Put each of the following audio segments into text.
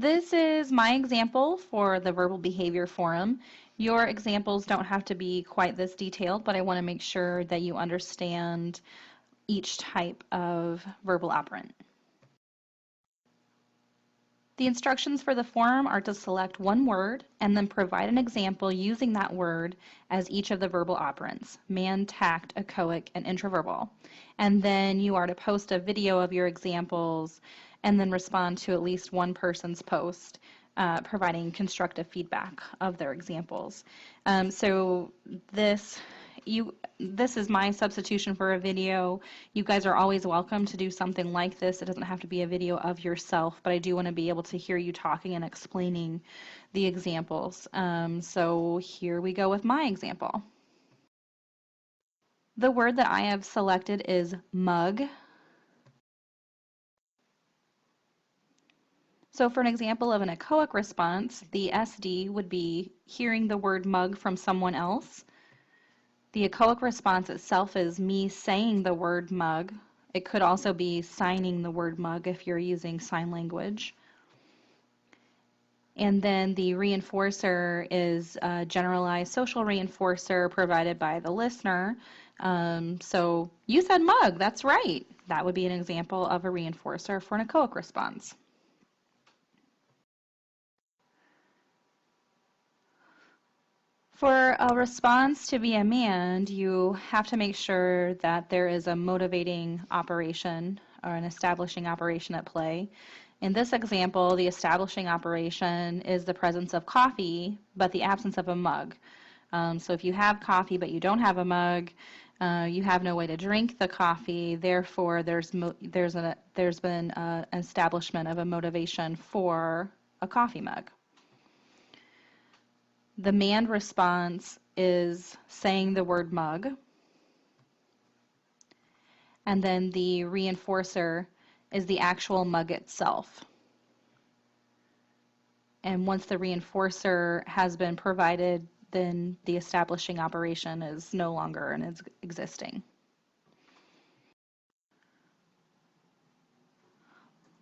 This is my example for the Verbal Behavior Forum. Your examples don't have to be quite this detailed, but I want to make sure that you understand each type of verbal operant. The instructions for the forum are to select one word and then provide an example using that word as each of the verbal operants: man, tact, echoic, and intraverbal. And then you are to post a video of your examples and then respond to at least one person's post, providing constructive feedback of their examples. So this is my substitution for a video. You guys are always welcome to do something like this. It doesn't have to be a video of yourself, but I do want to be able to hear you talking and explaining the examples. So here we go with my example. The word that I have selected is mug. So for an example of an echoic response, the SD would be hearing the word mug from someone else. The echoic response itself is me saying the word mug. It could also be signing the word mug if you're using sign language. And then the reinforcer is a generalized social reinforcer provided by the listener. So you said mug, that's right. That would be an example of a reinforcer for an echoic response. For a response to be a man, you have to make sure that there is a motivating operation or an establishing operation at play. In this example, the establishing operation is the presence of coffee, but the absence of a mug. So if you have coffee but you don't have a mug, you have no way to drink the coffee. Therefore, there's been an establishment of a motivation for a coffee mug. The man response is saying the word mug. And then the reinforcer is the actual mug itself. And once the reinforcer has been provided, then the establishing operation is no longer existing.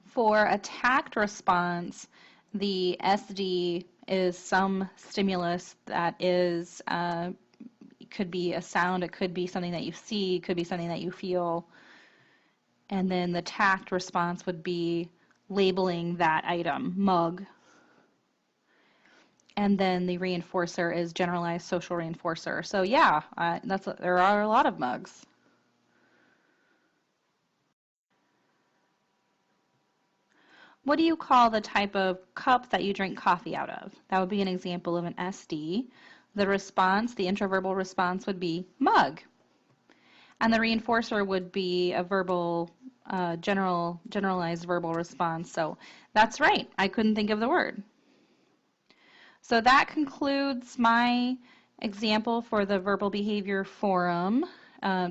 For a tact response, the SD is some stimulus that is, it could be a sound, it could be something that you see, it could be something that you feel. And then the tact response would be labeling that item, mug. And then the reinforcer is generalized social reinforcer. So yeah, there are a lot of mugs. What do you call the type of cup that you drink coffee out of? That would be an example of an SD. The response, the intraverbal response, would be mug. And the reinforcer would be a verbal, generalized verbal response. So that's right, I couldn't think of the word. So that concludes my example for the Verbal Behavior Forum,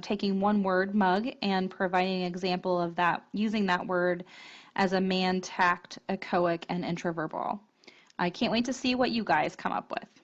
taking one word, mug, and providing an example of that, using that word as a man, tact, echoic, and intraverbal. I can't wait to see what you guys come up with.